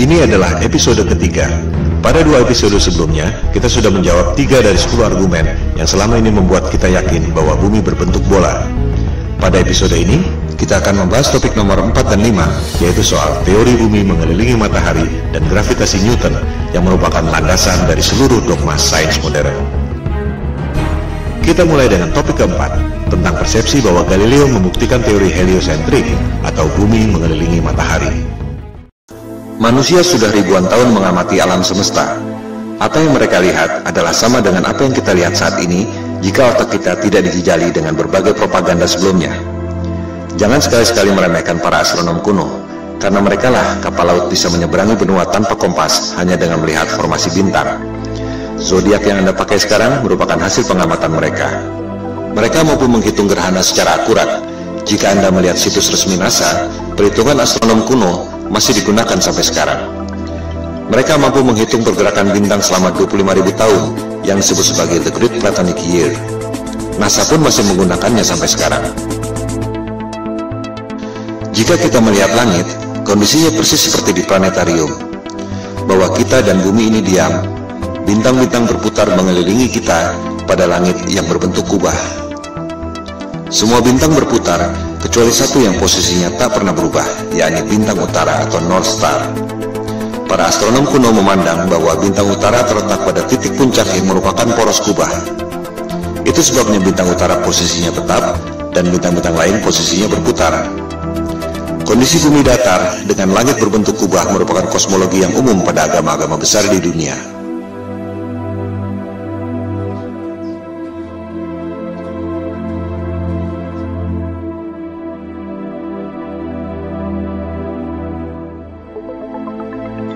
Ini adalah episode ketiga. Pada 2 episode sebelumnya, kita sudah menjawab 3 dari 10 argumen yang selama ini membuat kita yakin bahwa bumi berbentuk bola. Pada episode ini, kita akan membahas topik nomor 4 dan 5, yaitu soal teori bumi mengelilingi matahari dan gravitasi Newton yang merupakan landasan dari seluruh dogma sains modern. Kita mulai dengan topik keempat, tentang persepsi bahwa Galileo membuktikan teori heliosentrik atau bumi mengelilingi matahari. Manusia sudah ribuan tahun mengamati alam semesta. Apa yang mereka lihat adalah sama dengan apa yang kita lihat saat ini jika otak kita tidak dijejali dengan berbagai propaganda sebelumnya. Jangan sekali-sekali meremehkan para astronom kuno, karena merekalah kapal laut bisa menyeberangi benua tanpa kompas hanya dengan melihat formasi bintang. Zodiak yang Anda pakai sekarang merupakan hasil pengamatan mereka. Mereka mampu menghitung gerhana secara akurat. Jika Anda melihat situs resmi NASA, perhitungan astronom kuno masih digunakan sampai sekarang. Mereka mampu menghitung pergerakan bintang selama 25.000 tahun yang disebut sebagai The Great Platonic Year. NASA pun masih menggunakannya sampai sekarang. Jika kita melihat langit, kondisinya persis seperti di planetarium, bahwa kita dan bumi ini diam. Bintang-bintang berputar mengelilingi kita pada langit yang berbentuk kubah. Semua bintang berputar, kecuali satu yang posisinya tak pernah berubah, yakni bintang utara atau North Star. Para astronom kuno memandang bahwa bintang utara terletak pada titik puncak yang merupakan poros kubah. Itu sebabnya bintang utara posisinya tetap, dan bintang-bintang lain posisinya berputar. Kondisi bumi datar dengan langit berbentuk kubah merupakan kosmologi yang umum pada agama-agama besar di dunia.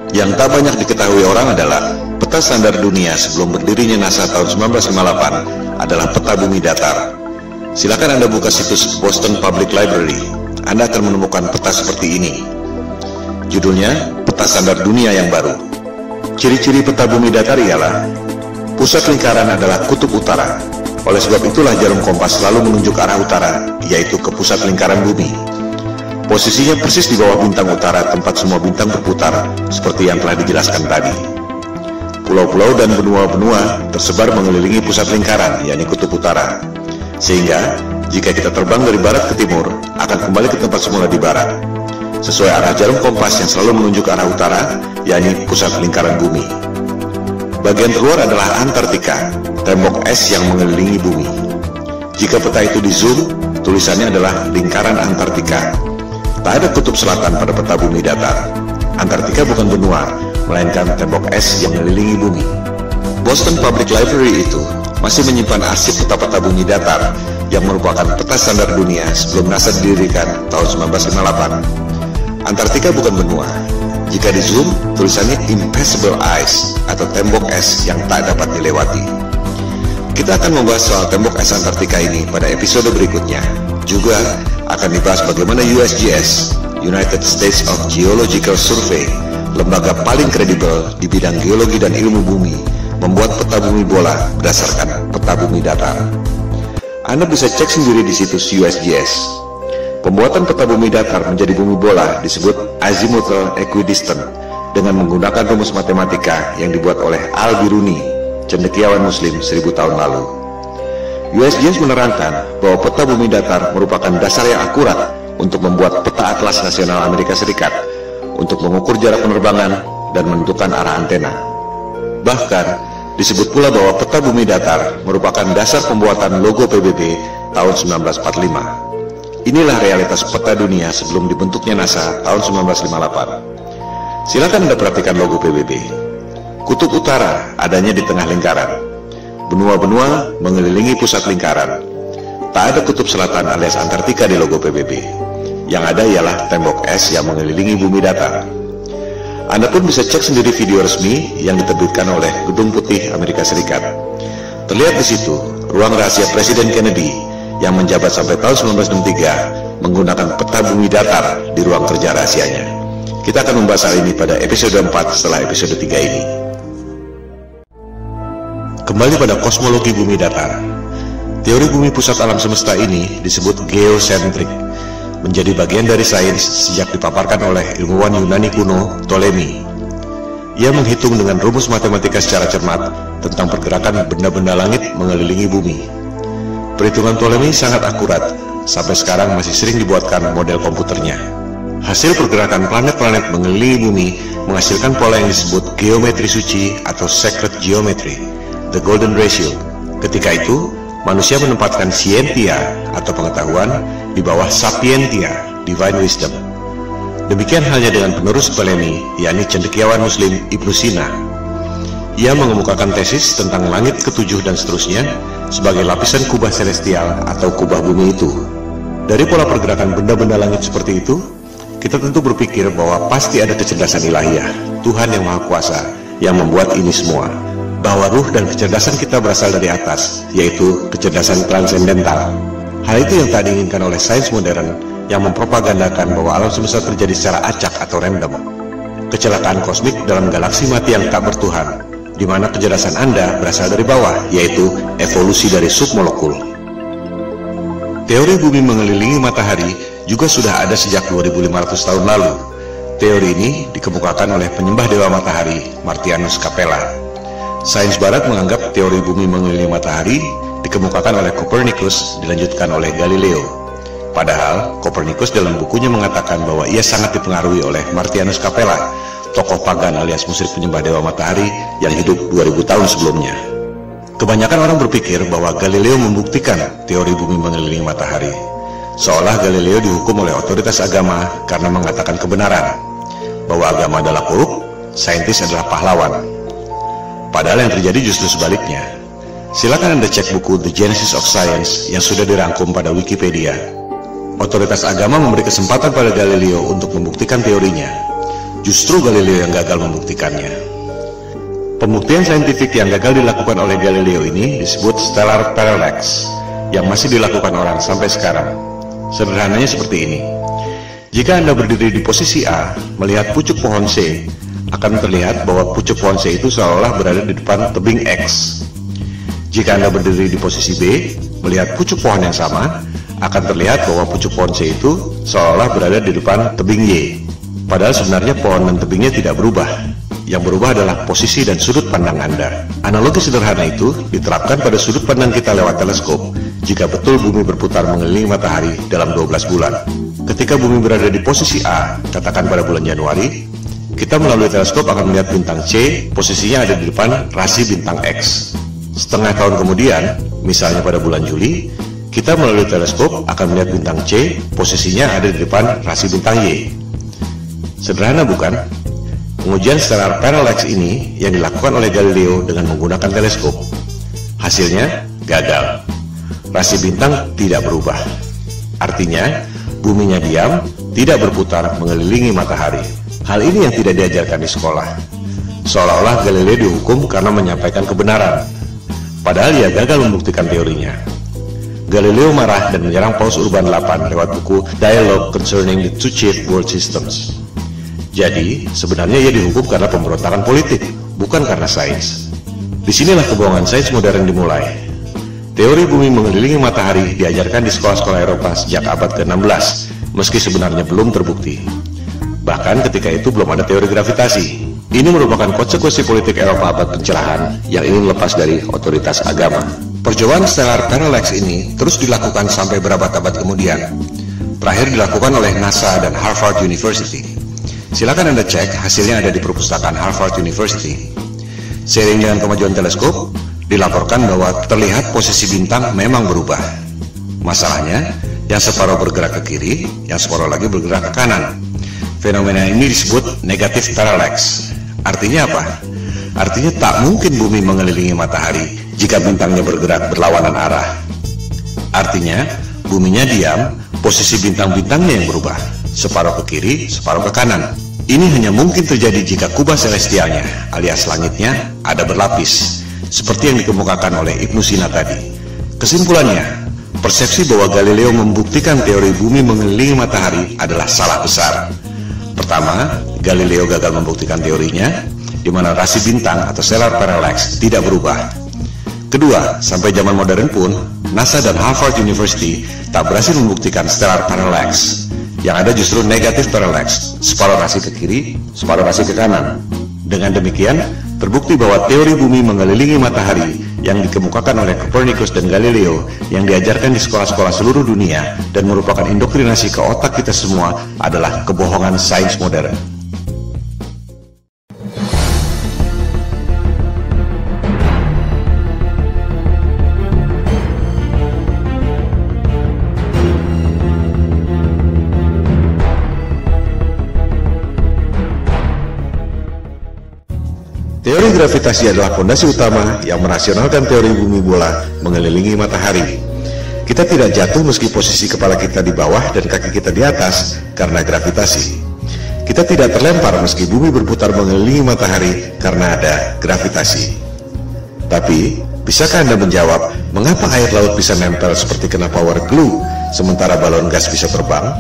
Yang tak banyak diketahui orang adalah peta standar dunia sebelum berdirinya NASA tahun 1958 adalah peta bumi datar. Silakan Anda buka situs Boston Public Library. Anda akan menemukan peta seperti ini. Judulnya, Peta Standar Dunia yang Baru. Ciri-ciri peta bumi datar ialah pusat lingkaran adalah kutub utara. Oleh sebab itulah jarum kompas selalu menunjuk arah utara, yaitu ke pusat lingkaran bumi. Posisinya persis di bawah bintang utara tempat semua bintang berputar, seperti yang telah dijelaskan tadi. Pulau-pulau dan benua-benua tersebar mengelilingi pusat lingkaran, yakni kutub utara. Sehingga, jika kita terbang dari barat ke timur, akan kembali ke tempat semula di barat, sesuai arah jarum kompas yang selalu menunjuk arah utara, yakni pusat lingkaran bumi. Bagian terluar adalah Antartika, tembok es yang mengelilingi bumi. Jika peta itu di zoom, tulisannya adalah lingkaran Antartika. Tak ada kutub selatan pada peta bumi datar. Antartika bukan benua, melainkan tembok es yang mengelilingi bumi. Boston Public Library itu masih menyimpan arsip peta-peta bumi datar yang merupakan peta standar dunia sebelum NASA didirikan tahun 1958. Antartika bukan benua. Jika di zoom, tulisannya Impassable Ice atau tembok es yang tak dapat dilewati. Kita akan membahas soal tembok es Antartika ini pada episode berikutnya. Juga akan dibahas bagaimana USGS, United States of Geological Survey, lembaga paling kredibel di bidang geologi dan ilmu bumi, membuat peta bumi bola berdasarkan peta bumi datar. Anda bisa cek sendiri di situs USGS. Pembuatan peta bumi datar menjadi bumi bola disebut azimuthal equidistant dengan menggunakan rumus matematika yang dibuat oleh Al-Biruni, cendekiawan Muslim 1000 tahun lalu. USGS menerangkan bahwa peta bumi datar merupakan dasar yang akurat untuk membuat peta atlas nasional Amerika Serikat untuk mengukur jarak penerbangan dan menentukan arah antena. Bahkan, disebut pula bahwa peta bumi datar merupakan dasar pembuatan logo PBB tahun 1945. Inilah realitas peta dunia sebelum dibentuknya NASA tahun 1958. Silakan Anda perhatikan logo PBB. Kutub utara adanya di tengah lingkaran. Benua-benua mengelilingi pusat lingkaran. Tak ada kutub selatan alias Antartika di logo PBB. Yang ada ialah tembok es yang mengelilingi bumi datar. Anda pun bisa cek sendiri video resmi yang diterbitkan oleh Gedung Putih Amerika Serikat. Terlihat di situ ruang rahasia Presiden Kennedy yang menjabat sampai tahun 1963 menggunakan peta bumi datar di ruang kerja rahasianya. Kita akan membahas hal ini pada episode 4 setelah episode 3 ini. Kembali pada kosmologi bumi datar. Teori bumi pusat alam semesta ini disebut geosentrik, menjadi bagian dari sains sejak dipaparkan oleh ilmuwan Yunani kuno Ptolemy. Ia menghitung dengan rumus matematika secara cermat tentang pergerakan benda-benda langit mengelilingi bumi. Perhitungan Ptolemei sangat akurat, sampai sekarang masih sering dibuatkan model komputernya. Hasil pergerakan planet-planet mengelilingi bumi menghasilkan pola yang disebut geometri suci atau sacred geometry, the golden ratio. Ketika itu, manusia menempatkan scientia atau pengetahuan di bawah sapientia, divine wisdom. Demikian halnya dengan penerus Ptolemei, yakni cendekiawan Muslim Ibnu Sina. Ia mengemukakan tesis tentang langit ketujuh dan seterusnya sebagai lapisan kubah celestial atau kubah bumi itu. Dari pola pergerakan benda-benda langit seperti itu, kita tentu berpikir bahwa pasti ada kecerdasan ilahiyah, Tuhan yang Maha Kuasa, yang membuat ini semua. Bahwa ruh dan kecerdasan kita berasal dari atas, yaitu kecerdasan transendental. Hal itu yang tak diinginkan oleh sains modern yang mempropagandakan bahwa alam semesta terjadi secara acak atau random. Kecelakaan kosmik dalam galaksi mati yang tak bertuhan, di mana kecerdasan Anda berasal dari bawah, yaitu evolusi dari submolekul. Teori bumi mengelilingi matahari juga sudah ada sejak 2500 tahun lalu. Teori ini dikemukakan oleh penyembah dewa matahari, Martianus Capella. Sains barat menganggap teori bumi mengelilingi matahari dikemukakan oleh Copernicus, dilanjutkan oleh Galileo. Padahal Copernicus dalam bukunya mengatakan bahwa ia sangat dipengaruhi oleh Martianus Capella, tokoh pagan alias musyrik penyembah dewa matahari yang hidup 2000 tahun sebelumnya. Kebanyakan orang berpikir bahwa Galileo membuktikan teori bumi mengelilingi matahari, seolah Galileo dihukum oleh otoritas agama karena mengatakan kebenaran, bahwa agama adalah buruk, saintis adalah pahlawan. Padahal yang terjadi justru sebaliknya. Silakan Anda cek buku The Genesis of Science yang sudah dirangkum pada Wikipedia. Otoritas agama memberi kesempatan pada Galileo untuk membuktikan teorinya. Justru Galileo yang gagal membuktikannya. Pembuktian saintifik yang gagal dilakukan oleh Galileo ini disebut stellar parallax, yang masih dilakukan orang sampai sekarang. Sederhananya seperti ini. Jika Anda berdiri di posisi A, melihat pucuk pohon C, akan terlihat bahwa pucuk pohon C itu seolah berada di depan tebing X. Jika Anda berdiri di posisi B, melihat pucuk pohon yang sama, akan terlihat bahwa pucuk pohon C itu seolah berada di depan tebing Y. Padahal sebenarnya pohon dan tebingnya tidak berubah. Yang berubah adalah posisi dan sudut pandang Anda. Analogi sederhana itu diterapkan pada sudut pandang kita lewat teleskop jika betul bumi berputar mengelilingi matahari dalam 12 bulan. Ketika bumi berada di posisi A, katakan pada bulan Januari, kita melalui teleskop akan melihat bintang C, posisinya ada di depan rasi bintang X. Setengah tahun kemudian, misalnya pada bulan Juli, kita melalui teleskop akan melihat bintang C, posisinya ada di depan rasi bintang Y. Sederhana bukan? Pengujian stellar parallax ini yang dilakukan oleh Galileo dengan menggunakan teleskop. Hasilnya gagal. Rasi bintang tidak berubah. Artinya, buminya diam, tidak berputar mengelilingi matahari. Hal ini yang tidak diajarkan di sekolah. Seolah-olah Galileo dihukum karena menyampaikan kebenaran. Padahal ia gagal membuktikan teorinya. Galileo marah dan menyerang Paus Urban VIII lewat buku Dialogue Concerning the Two Chief World Systems. Jadi, sebenarnya ia dihukum karena pemberontakan politik, bukan karena sains. Disinilah kebohongan sains modern dimulai. Teori bumi mengelilingi matahari diajarkan di sekolah-sekolah Eropa sejak abad ke-16, meski sebenarnya belum terbukti. Bahkan ketika itu belum ada teori gravitasi. Ini merupakan konsekuensi politik Eropa abad pencerahan yang ingin lepas dari otoritas agama. Percobaan stellar parallax ini terus dilakukan sampai berabad-abad kemudian. Terakhir dilakukan oleh NASA dan Harvard University. Silakan Anda cek, hasilnya ada di perpustakaan Harvard University. Seiring dengan kemajuan teleskop, dilaporkan bahwa terlihat posisi bintang memang berubah. Masalahnya, yang separuh bergerak ke kiri, yang separuh lagi bergerak ke kanan. Fenomena ini disebut negative parallax. Artinya apa? Artinya tak mungkin bumi mengelilingi matahari jika bintangnya bergerak berlawanan arah. Artinya, buminya diam, posisi bintang-bintangnya yang berubah, separuh ke kiri, separuh ke kanan. Ini hanya mungkin terjadi jika kubah celestialnya, alias langitnya, ada berlapis, seperti yang dikemukakan oleh Ibnu Sina tadi. Kesimpulannya, persepsi bahwa Galileo membuktikan teori bumi mengelilingi matahari adalah salah besar. Pertama, Galileo gagal membuktikan teorinya, di mana rasi bintang atau stellar parallax tidak berubah. Kedua, sampai zaman modern pun, NASA dan Harvard University tak berhasil membuktikan stellar parallax. Yang ada justru negatif parallax, separuh rasi ke kiri, separuh rasi ke kanan. Dengan demikian, terbukti bahwa teori bumi mengelilingi matahari yang dikemukakan oleh Copernicus dan Galileo yang diajarkan di sekolah-sekolah seluruh dunia dan merupakan indoktrinasi ke otak kita semua adalah kebohongan sains modern. Teori gravitasi adalah fondasi utama yang merasionalkan teori bumi bola mengelilingi matahari. Kita tidak jatuh meski posisi kepala kita di bawah dan kaki kita di atas karena gravitasi. Kita tidak terlempar meski bumi berputar mengelilingi matahari karena ada gravitasi. Tapi, bisakah Anda menjawab mengapa air laut bisa nempel seperti kena power glue sementara balon gas bisa terbang?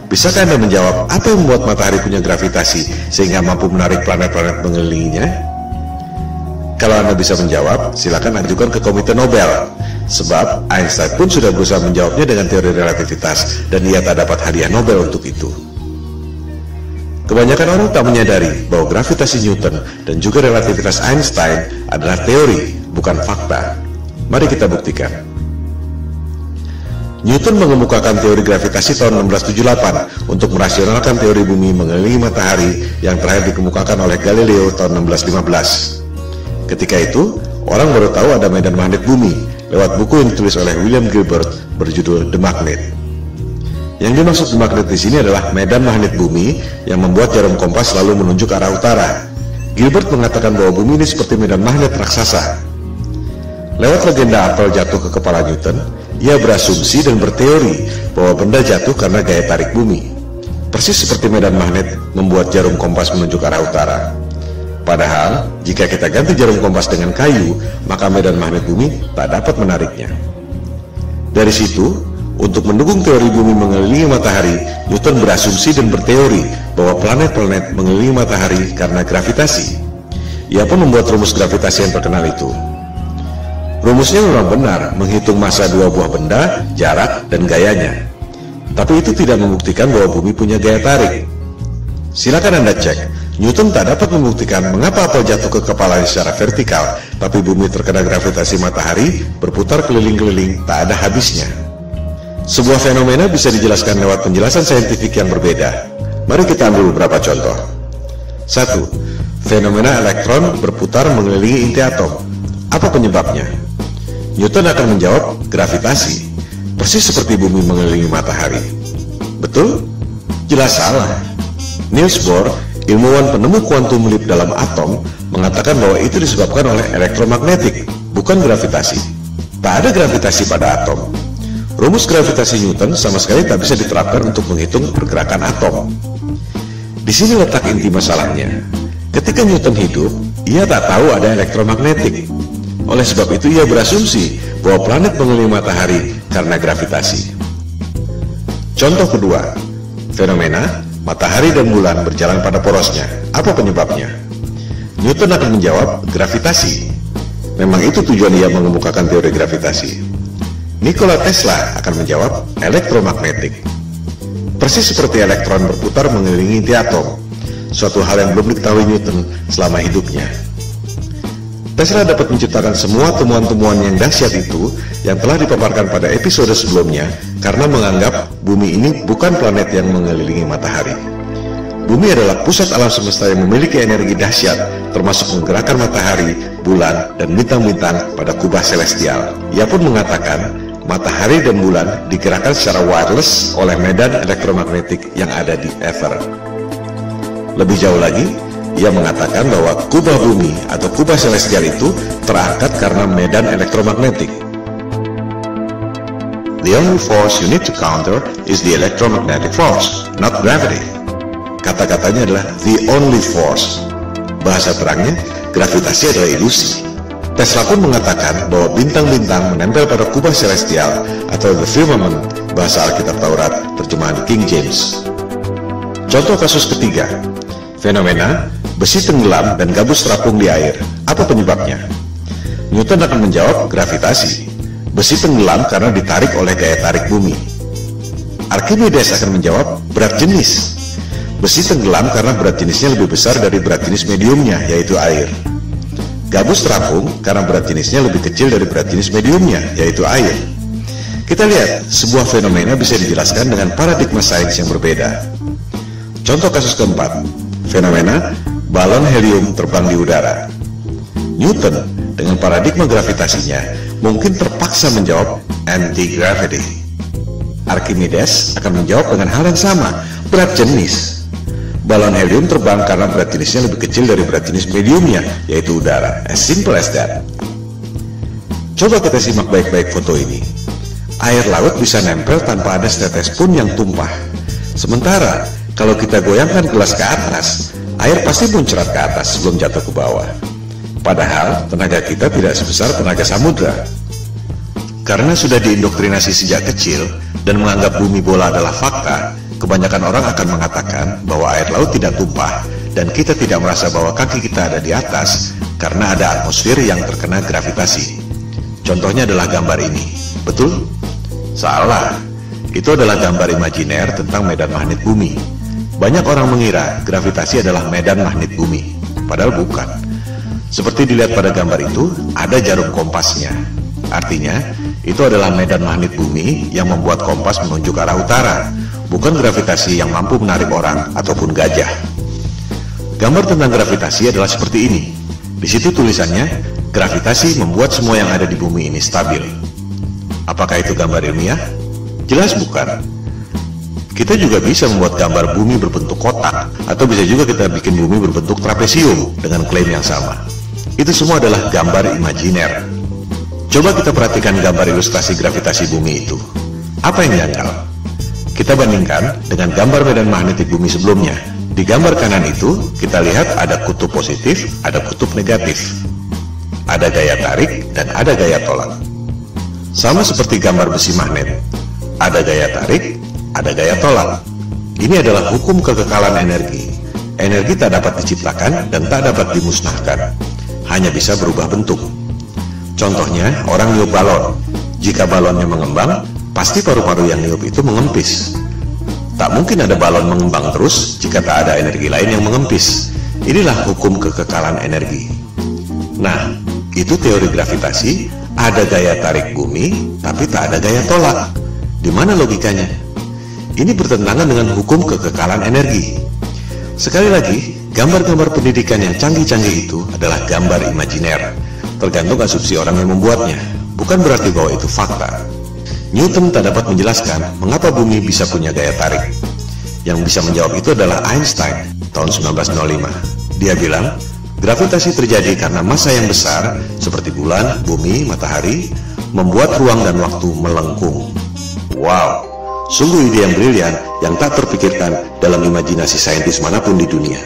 Bisakah Anda menjawab apa yang membuat matahari punya gravitasi sehingga mampu menarik planet-planet mengelilinginya? Kalau Anda bisa menjawab, silakan ajukan ke Komite Nobel. Sebab Einstein pun sudah berusaha menjawabnya dengan teori relativitas dan ia tak dapat hadiah Nobel untuk itu. Kebanyakan orang tak menyadari bahwa gravitasi Newton dan juga relativitas Einstein adalah teori, bukan fakta. Mari kita buktikan. Newton mengemukakan teori gravitasi tahun 1678 untuk merasionalkan teori bumi mengelilingi matahari yang terakhir dikemukakan oleh Galileo tahun 1615. Ketika itu, orang baru tahu ada medan magnet bumi lewat buku yang ditulis oleh William Gilbert berjudul The Magnet. Yang dimaksud The Magnet di sini adalah medan magnet bumi yang membuat jarum kompas selalu menunjuk arah utara. Gilbert mengatakan bahwa bumi ini seperti medan magnet raksasa. Lewat legenda apel jatuh ke kepala Newton, ia berasumsi dan berteori bahwa benda jatuh karena gaya tarik bumi. Persis seperti medan magnet membuat jarum kompas menunjuk arah utara. Padahal, jika kita ganti jarum kompas dengan kayu, maka medan magnet bumi tak dapat menariknya. Dari situ, untuk mendukung teori bumi mengelilingi matahari, Newton berasumsi dan berteori bahwa planet-planet mengelilingi matahari karena gravitasi. Ia pun membuat rumus gravitasi yang terkenal itu. Rumusnya memang benar, menghitung massa dua buah benda, jarak, dan gayanya. Tapi itu tidak membuktikan bahwa bumi punya gaya tarik. Silakan Anda cek, Newton tak dapat membuktikan mengapa apel jatuh ke kepalanya secara vertikal, tapi bumi terkena gravitasi matahari, berputar keliling-keliling, tak ada habisnya. Sebuah fenomena bisa dijelaskan lewat penjelasan saintifik yang berbeda. Mari kita ambil beberapa contoh. 1. Fenomena elektron berputar mengelilingi inti atom. Apa penyebabnya? Newton akan menjawab gravitasi, persis seperti bumi mengelilingi matahari. Betul? Jelas salah. Niels Bohr, ilmuwan penemu kuantum leap dalam atom, mengatakan bahwa itu disebabkan oleh elektromagnetik, bukan gravitasi. Tak ada gravitasi pada atom. Rumus gravitasi Newton sama sekali tak bisa diterapkan untuk menghitung pergerakan atom. Di sini letak inti masalahnya. Ketika Newton hidup, ia tak tahu ada elektromagnetik. Oleh sebab itu ia berasumsi bahwa planet mengelilingi matahari karena gravitasi. Contoh kedua, fenomena matahari dan bulan berjalan pada porosnya. Apa penyebabnya? Newton akan menjawab gravitasi. Memang itu tujuan ia mengemukakan teori gravitasi. Nikola Tesla akan menjawab elektromagnetik. Persis seperti elektron berputar mengelilingi inti atom, suatu hal yang belum diketahui Newton selama hidupnya. Tesla dapat menciptakan semua temuan-temuan yang dahsyat itu yang telah dipaparkan pada episode sebelumnya karena menganggap bumi ini bukan planet yang mengelilingi matahari. Bumi adalah pusat alam semesta yang memiliki energi dahsyat, termasuk menggerakkan matahari, bulan, dan bintang-bintang pada kubah celestial. Ia pun mengatakan matahari dan bulan digerakkan secara wireless oleh medan elektromagnetik yang ada di ether. Lebih jauh lagi, ia mengatakan bahwa kubah bumi atau kubah celestial itu terangkat karena medan elektromagnetik. The only force you need to counter is the electromagnetic force, not gravity. Kata-katanya adalah the only force. Bahasa terangnya, gravitasi adalah ilusi. Tesla pun mengatakan bahwa bintang-bintang menempel pada kubah celestial atau the firmament, bahasa Alkitab Taurat, terjemahan King James. Contoh kasus ketiga, fenomena besi tenggelam dan gabus terapung di air. Apa penyebabnya? Newton akan menjawab gravitasi. Besi tenggelam karena ditarik oleh gaya tarik bumi. Archimedes akan menjawab berat jenis. Besi tenggelam karena berat jenisnya lebih besar dari berat jenis mediumnya, yaitu air. Gabus terapung karena berat jenisnya lebih kecil dari berat jenis mediumnya, yaitu air. Kita lihat, sebuah fenomena bisa dijelaskan dengan paradigma sains yang berbeda. Contoh kasus keempat, fenomena balon helium terbang di udara. Newton dengan paradigma gravitasinya mungkin terpaksa menjawab anti-gravity. Archimedes akan menjawab dengan hal yang sama, berat jenis. Balon helium terbang karena berat jenisnya lebih kecil dari berat jenis mediumnya, yaitu udara. As simple as that. Coba kita simak baik-baik foto ini. Air laut bisa nempel tanpa ada setetes pun yang tumpah. Sementara, kalau kita goyangkan gelas ke atas, air pasti muncrat ke atas sebelum jatuh ke bawah. Padahal, tenaga kita tidak sebesar tenaga samudra. Karena sudah diindoktrinasi sejak kecil dan menganggap bumi bola adalah fakta, kebanyakan orang akan mengatakan bahwa air laut tidak tumpah dan kita tidak merasa bahwa kaki kita ada di atas karena ada atmosfer yang terkena gravitasi. Contohnya adalah gambar ini. Betul? Salah. Itu adalah gambar imajiner tentang medan magnet bumi. Banyak orang mengira gravitasi adalah medan magnet bumi, padahal bukan. Seperti dilihat pada gambar itu, ada jarum kompasnya. Artinya, itu adalah medan magnet bumi yang membuat kompas menunjuk arah utara, bukan gravitasi yang mampu menarik orang ataupun gajah. Gambar tentang gravitasi adalah seperti ini. Di situ tulisannya, gravitasi membuat semua yang ada di bumi ini stabil. Apakah itu gambar ilmiah? Jelas bukan. Kita juga bisa membuat gambar bumi berbentuk kotak, atau bisa juga kita bikin bumi berbentuk trapesium dengan klaim yang sama. Itu semua adalah gambar imajiner. Coba kita perhatikan gambar ilustrasi gravitasi bumi itu. Apa yang janggal? Kita bandingkan dengan gambar medan magnetik bumi sebelumnya. Di gambar kanan itu, kita lihat ada kutub positif, ada kutub negatif. Ada gaya tarik, dan ada gaya tolak. Sama seperti gambar besi magnet. Ada gaya tarik, ada gaya tolak. Ini adalah hukum kekekalan energi. Energi tak dapat diciptakan dan tak dapat dimusnahkan. Hanya bisa berubah bentuk. Contohnya, orang niup balon. Jika balonnya mengembang, pasti paru-paru yang niup itu mengempis. Tak mungkin ada balon mengembang terus jika tak ada energi lain yang mengempis. Inilah hukum kekekalan energi. Nah, itu teori gravitasi. Ada gaya tarik bumi, tapi tak ada gaya tolak. Di mana logikanya? Ini bertentangan dengan hukum kekekalan energi. Sekali lagi, gambar-gambar pendidikan yang canggih-canggih itu adalah gambar imajiner. Tergantung asumsi orang yang membuatnya. Bukan berarti bahwa itu fakta. Newton tak dapat menjelaskan mengapa bumi bisa punya gaya tarik. Yang bisa menjawab itu adalah Einstein tahun 1905. Dia bilang, gravitasi terjadi karena massa yang besar seperti bulan, bumi, matahari membuat ruang dan waktu melengkung. Wow, sungguh ide yang brilian yang tak terpikirkan dalam imajinasi saintis manapun di dunia.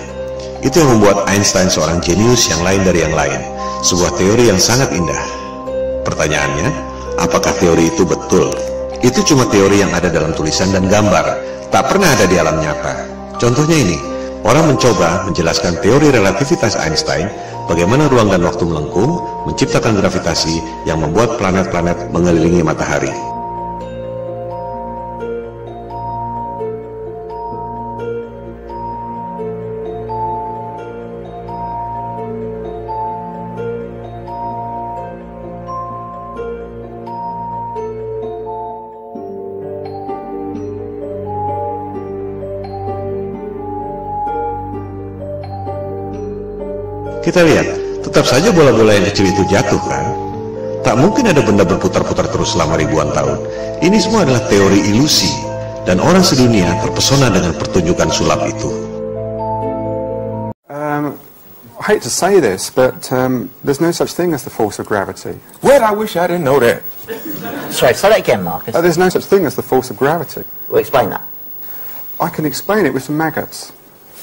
Itu yang membuat Einstein seorang jenius yang lain dari yang lain. Sebuah teori yang sangat indah. Pertanyaannya, apakah teori itu betul? Itu cuma teori yang ada dalam tulisan dan gambar, tak pernah ada di alam nyata. Contohnya ini, orang mencoba menjelaskan teori relativitas Einstein, bagaimana ruang dan waktu melengkung, menciptakan gravitasi yang membuat planet-planet mengelilingi matahari. Kita lihat, tetap saja bola-bola yang kecil itu jatuh kan? Tak mungkin ada benda berputar-putar terus selama ribuan tahun. Ini semua adalah teori ilusi, dan orang sedunia terpesona dengan pertunjukan sulap itu. I hate to say this, but there's no such thing as the force of gravity. Well, I wish I didn't know that. Sorry, say that again, Marcus. There's no such thing as the force of gravity. Well, explain that. I can explain it with some maggots.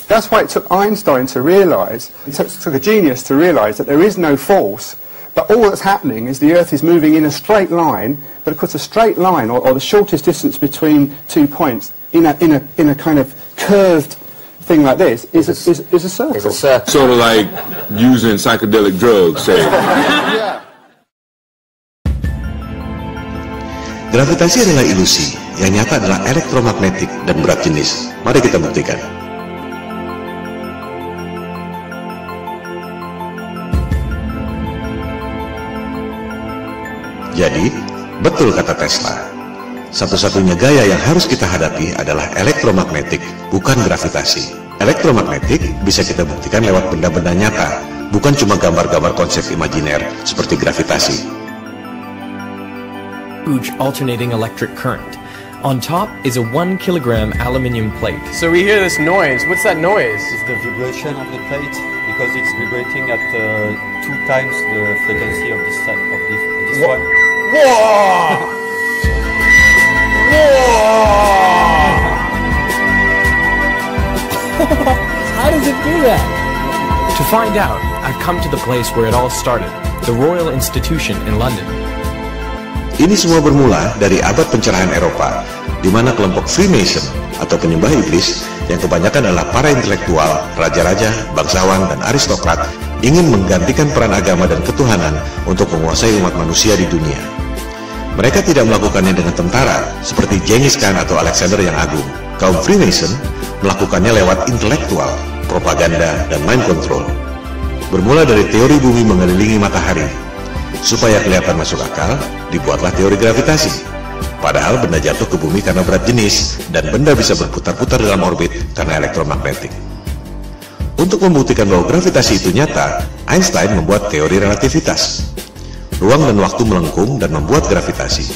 That's why it took Einstein to realise, it took a genius to realise that there is no force, but all that's happening is the Earth is moving in a straight line, but of course a straight line, or the shortest distance between 2 points, in a kind of curved thing like this, is a circle. It's a circle. Sort of like using psychedelic drugs, say. Gravitasi adalah ilusi, yang nyata adalah elektromagnetik dan berat jenis. Mari kita buktikan. Jadi, betul kata Tesla. Satu-satunya gaya yang harus kita hadapi adalah elektromagnetik, bukan gravitasi. Elektromagnetik bisa kita buktikan lewat benda-benda nyata, bukan cuma gambar-gambar konsep imajiner seperti gravitasi. Huge alternating electric current. On top is a 1 kilogram aluminium plate. So we hear this noise. What's that noise? It's the vibration of the plate because it's vibrating at 2 times the frequency of this one. Whoa! How does it do that? To find out, I've come to the place where it all started, the Royal Institution in London. Ini semua bermula dari abad pencerahan Eropa, di mana kelompok Freemason atau penyembah iblis yang kebanyakan adalah para intelektual, raja-raja, bangsawan, dan aristokrat ingin menggantikan peran agama dan ketuhanan untuk menguasai umat manusia di dunia. Mereka tidak melakukannya dengan tentara seperti Genghis Khan atau Alexander yang Agung. Kaum Freemason melakukannya lewat intelektual, propaganda, dan mind control. Bermula dari teori bumi mengelilingi matahari. Supaya kelihatan masuk akal, dibuatlah teori gravitasi. Padahal benda jatuh ke bumi karena berat jenis, dan benda bisa berputar-putar dalam orbit karena elektromagnetik. Untuk membuktikan bahwa gravitasi itu nyata, Einstein membuat teori relativitas. Ruang dan waktu melengkung dan membuat gravitasi.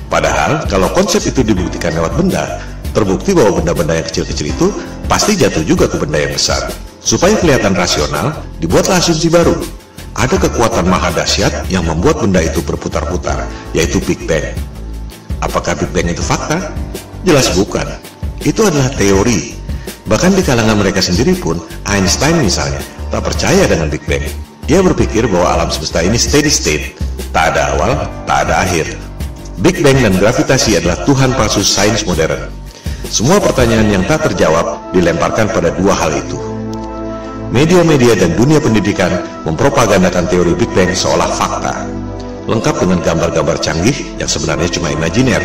Padahal, kalau konsep itu dibuktikan lewat benda, terbukti bahwa benda-benda yang kecil-kecil itu pasti jatuh juga ke benda yang besar. Supaya kelihatan rasional, dibuatlah asumsi baru. Ada kekuatan maha dahsyat yang membuat benda itu berputar-putar, yaitu Big Bang. Apakah Big Bang itu fakta? Jelas bukan. Itu adalah teori. Bahkan di kalangan mereka sendiri pun, Einstein misalnya, tak percaya dengan Big Bang. Dia berpikir bahwa alam semesta ini steady state, tak ada awal, tak ada akhir. Big Bang dan gravitasi adalah Tuhan palsu sains modern. Semua pertanyaan yang tak terjawab dilemparkan pada dua hal itu. Media-media dan dunia pendidikan mempropagandakan teori Big Bang seolah fakta, lengkap dengan gambar-gambar canggih yang sebenarnya cuma imajiner.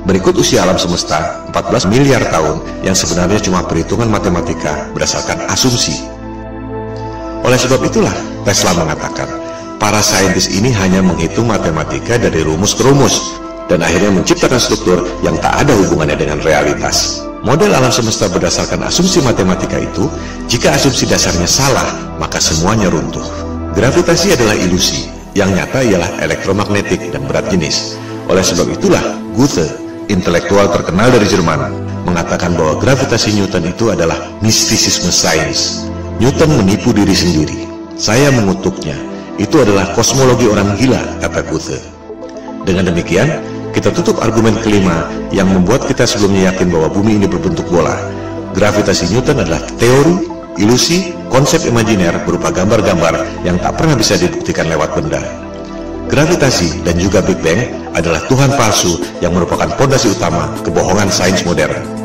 Berikut usia alam semesta 14 miliar tahun yang sebenarnya cuma perhitungan matematika berdasarkan asumsi. Oleh sebab itulah Tesla mengatakan, para saintis ini hanya menghitung matematika dari rumus ke rumus, dan akhirnya menciptakan struktur yang tak ada hubungannya dengan realitas. Model alam semesta berdasarkan asumsi matematika itu, jika asumsi dasarnya salah, maka semuanya runtuh. Gravitasi adalah ilusi, yang nyata ialah elektromagnetik dan berat jenis. Oleh sebab itulah, Goethe, intelektual terkenal dari Jerman, mengatakan bahwa gravitasi Newton itu adalah mistisisme sains. Newton menipu diri sendiri. Saya mengutuknya. Itu adalah kosmologi orang gila, kata Goethe. Dengan demikian, kita tutup argumen kelima yang membuat kita sebelumnya yakin bahwa bumi ini berbentuk bola. Gravitasi Newton adalah teori, ilusi, konsep imajiner berupa gambar-gambar yang tak pernah bisa dibuktikan lewat benda. Gravitasi dan juga Big Bang adalah Tuhan palsu yang merupakan fondasi utama kebohongan sains modern.